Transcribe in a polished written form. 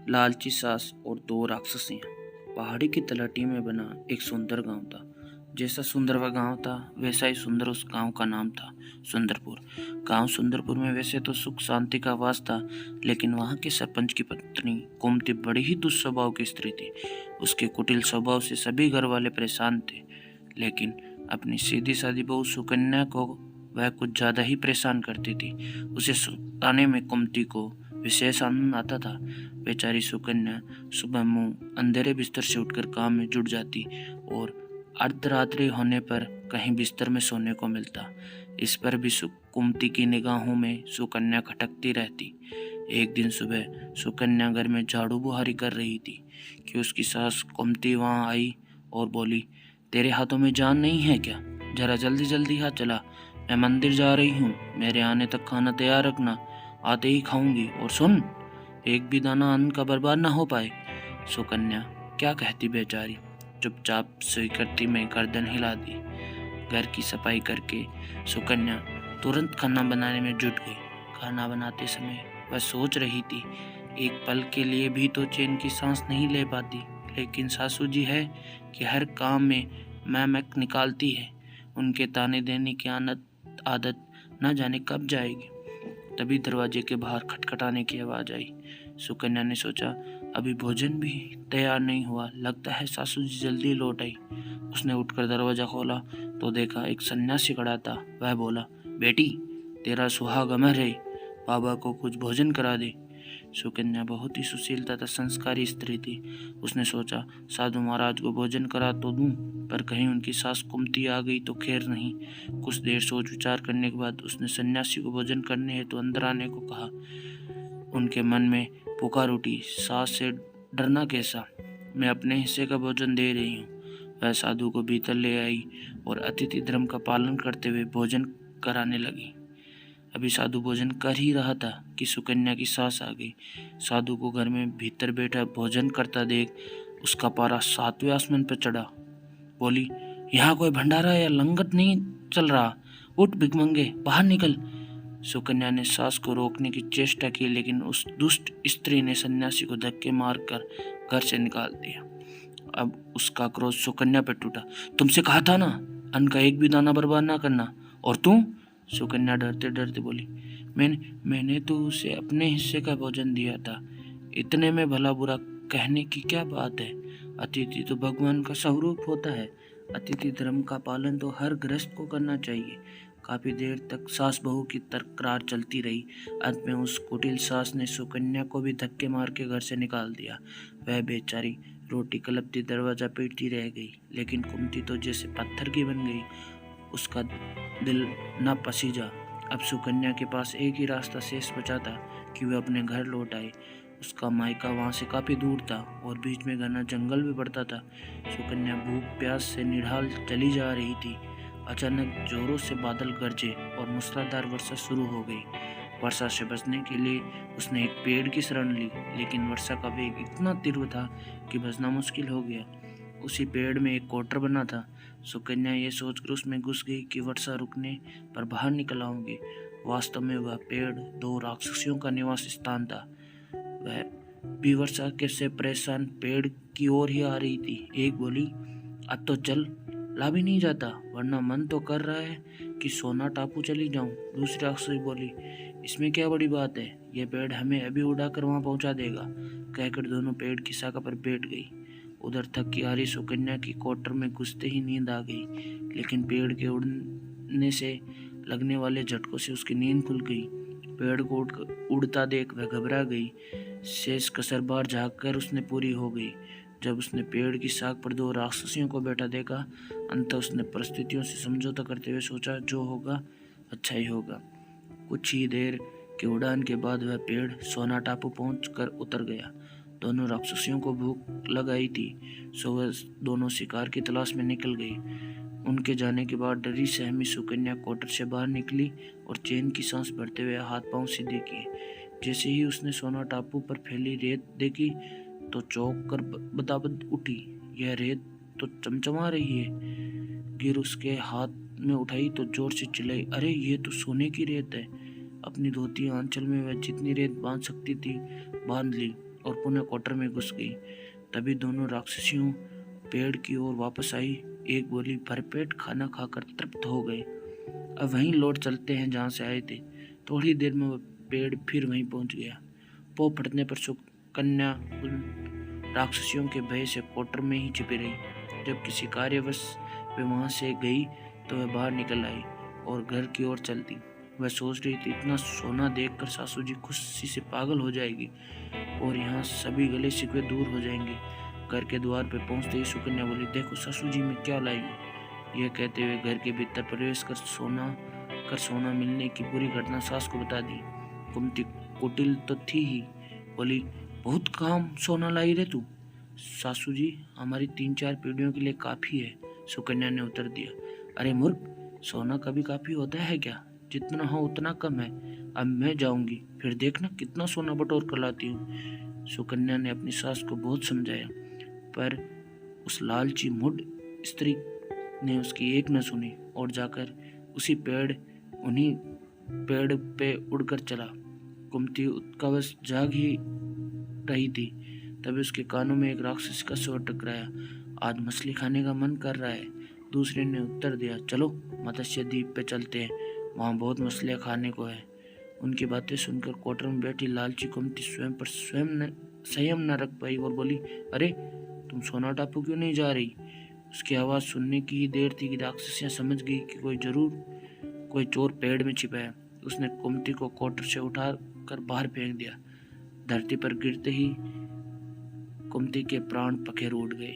लालची सास और दो राक्षसियाँ। पहाड़ी की तलहटी में बना एक सुंदर गांव था। जैसा सुंदर वह गांव था वैसा ही सुंदर उस गांव का नाम था, सुंदरपुर। गांव सुंदरपुर में वैसे तो सुख शांति का वास था, लेकिन वहां के सरपंच की पत्नी कुमती बड़ी ही दुस्वभाव की स्त्री थी। उसके कुटिल स्वभाव से सभी घर वाले परेशान थे, लेकिन अपनी सीधी सादी बहू सुकन्या को वह कुछ ज्यादा ही परेशान करती थी। उसे सुताने में कुमती को विशेष आनंद आता था। बेचारी सुकन्या सुबह मुंह अंधेरे बिस्तर से उठकर काम में जुट जाती और अर्धरात्रि होने पर कहीं बिस्तर में सोने को मिलता। इस पर भी कुमती की निगाहों में सुकन्या खटकती रहती। एक दिन सुबह सुकन्या घर में झाड़ू बुहारी कर रही थी कि उसकी सास कुमती वहां आई और बोली, तेरे हाथों में जान नहीं है क्या? जरा जल्दी जल्दी हाथ चला, मैं मंदिर जा रही हूँ। मेरे आने तक खाना तैयार रखना, आते ही खाऊंगी। और सुन, एक भी दाना अन्न का बर्बाद ना हो पाए। सुकन्या क्या कहती बेचारी, चुपचाप स्वीकृति में गर्दन हिला दी। घर की सफाई करके सुकन्या तुरंत खाना बनाने में जुट गई। खाना बनाते समय वह सोच रही थी, एक पल के लिए भी तो चैन की सांस नहीं ले पाती, लेकिन सासू जी है कि हर काम में मैं निकालती है। उनके ताने देने की आदत न जाने कब जाएगी। तभी दरवाजे के बाहर खटखटाने की आवाज आई। सुकन्या ने सोचा, अभी भोजन भी तैयार नहीं हुआ, लगता है सासू जी जल्दी लौट आई। उसने उठकर दरवाजा खोला तो देखा एक सन्यासी खड़ा था। वह बोला, बेटी, तेरा सुहाग अमर है, बाबा को कुछ भोजन करा दे। सुकन्या बहुत ही सुशील तथा संस्कारी स्त्री थी। उसने सोचा, साधु महाराज को भोजन करा तो दूं, पर कहीं उनकी सास कुमती आ गई तो खैर नहीं। कुछ देर सोच विचार करने के बाद उसने सन्यासी को भोजन करने हेतु अंदर आने को कहा। उनके मन में पुकार उठी, सास से डरना कैसा, मैं अपने हिस्से का भोजन दे रही हूँ। वह साधु को भीतर ले आई और अतिथि धर्म का पालन करते हुए भोजन कराने लगी। अभी साधु भोजन कर ही रहा था कि सुकन्या की सास आ गई। साधु को घर में भीतर बैठा भोजन करता देख उसका पारा 7वें आसमान पर चढ़ा। बोली, यहाँ कोई भंडारा या लंगर नहीं चल रहा, उठ भिखमंगे, बाहर निकल। सुकन्या ने सास को रोकने की चेष्टा की, लेकिन उस दुष्ट स्त्री ने सन्यासी को धक्के मारकर घर से निकाल दिया। अब उसका क्रोध सुकन्या पर टूटा। तुमसे कहा था ना, अन्न का एक भी दाना बर्बाद ना करना, और तू? सुकन्या डरते डरते बोली, मैंने तो उसे अपने हिस्से का भोजन दिया था, इतने में भला बुरा कहने की क्या बात है? अतिथि तो भगवान का स्वरूप होता है। अतिथि धर्म का पालन तो हर गृहस्थ को करना चाहिए। काफी देर तक सास बहू की तकरार चलती रही। अंत में उस कुटिल सास ने सुकन्या को भी धक्के मार के घर से निकाल दिया। वह बेचारी रोटी कलपती दरवाजा पीटती रह गई, लेकिन कुमती तो जैसे पत्थर की बन गई। उसका दिल न पसीजा। अब सुकन्या के पास एक ही रास्ता शेष बचा था कि वह अपने घर लौट आए। उसका मायका वहां से काफी दूर था और बीच में घना जंगल भी पड़ता था। सुकन्या भूख प्यास से निढाल चली जा रही थी। अचानक जोरों से बादल गरजे और मूसलाधार वर्षा शुरू हो गई। वर्षा से बचने के लिए उसने एक पेड़ की शरण ली, लेकिन वर्षा का वेग इतना तीव्र था कि बचना मुश्किल हो गया। उसी पेड़ में एक क्वार्टर बना था। सुकन्या ये सोचकर उसमें घुस गई कि वर्षा रुकने पर बाहर निकल आऊंगी। वास्तव में वह पेड़ दो राक्षसियों का निवास स्थान था। वह भी वर्षा के से परेशान पेड़ की ओर ही आ रही थी। एक बोली, अब तो चल, ला भी नहीं जाता, वरना मन तो कर रहा है कि सोना टापू चली जाऊं। दूसरी राक्षसी बोली, इसमें क्या बड़ी बात है, यह पेड़ हमें अभी उड़ाकर वहां पहुंचा देगा। कहकर दोनों पेड़ की शाखा पर बैठ गई। उधर थक की हारी सुकन्या की क्वार्टर में घुसते ही नींद आ गई, लेकिन पेड़ के उड़ने से लगने वाले झटकों से उसकी नींद खुल गई। पेड़ को उड़ता देख वह घबरा गई। शेष कसर बार झाँक कर उसने पूरी हो गई। जब उसने पेड़ की शाख पर दो राक्षसियों को बैठा देखा, अंततः उसने परिस्थितियों से समझौता करते हुए सोचा, जो होगा अच्छा ही होगा। कुछ ही देर की उड़ान के बाद वह पेड़ सोना टापू पहुंचकर उतर गया। दोनों राक्षसियों को भूख लगाई थी, सो वह दोनों शिकार की तलाश में निकल गई। उनके जाने के बाद डरी सहमी सुकन्या क्वार्टर से बाहर निकली और चैन की सांस भरते हुए हाथ पांव सीधे किए। जैसे ही उसने सोना टापू पर फैली रेत देखी तो चौंक कर बदाबद उठी। यह रेत तो चमचमा रही है। गिर उसके हाथ में उठाई तो जोर से चिल्लाई, अरे ये तो सोने की रेत है। अपनी धोती आंचल में वह जितनी रेत बांध सकती थी बांध ली और पुनः कोटर में घुस गई। तभी दोनों राक्षसियों पेड़ की ओर वापस आई। एक बोली, भरपेट खाना खाकर तृप्त हो गए, अब वहीं लौट चलते हैं जहाँ से आए थे। थोड़ी देर में वह पेड़ फिर वहीं पहुँच गया। पौ फटने पर सुकन्या उन राक्षसियों के भय से कोटर में ही छिपी रही। जब किसी कार्यवश वे वहाँ से गई तो वह बाहर निकल आई और घर की ओर चल दी। वह सोच रही थी, इतना सोना देखकर सासू जी खुशी से पागल हो जाएगी और यहाँ सभी गले शिकवे दूर हो जाएंगे। घर के द्वार पर पहुँचते ही सुकन्या बोली, देखो सासू जी मैं क्या लाई हूँ। यह कहते हुए घर के भीतर प्रवेश कर सोना मिलने की पूरी घटना सास को बता दी। कुंती कुटिल तो थी ही, बोली, बहुत काम सोना लाई रे तू। सासू जी हमारी 3-4 पीढ़ियों के लिए काफी है, सुकन्या ने उत्तर दिया। अरे मूर्ख, सोना कभी काफी होता है क्या? जितना हो उतना कम है। अब मैं जाऊंगी, फिर देखना कितना सोना बटोर कर लाती हूँ। सुकन्या ने अपनी सास को बहुत समझाया, पर उस लालची मुड स्त्री ने उसकी एक न सुनी और जाकर उन्हीं पेड़ पे उड़कर चला। कुंती उत्कर्ष जाग ही रही थी, तभी उसके कानों में एक राक्षस का स्वर टकराया। आज मछली खाने का मन कर रहा है। दूसरे ने उत्तर दिया, चलो मत्स्य द्वीप पे चलते हैं, वहाँ बहुत मछलियाँ खाने को है। उनकी बातें सुनकर कोटर में बैठी लालची कुंती स्वयं पर संयम न रख पाई और बोली, अरे तुम सोना टापू क्यों नहीं जा रही? उसकी आवाज़ सुनने की ही देर थी कि राक्षसियाँ समझ गई कि कोई चोर पेड़ में छिपा है। उसने कुंती को कोटर से उठा कर बाहर फेंक दिया। धरती पर गिरते ही कुंती के प्राण पखेरु उड़ गए।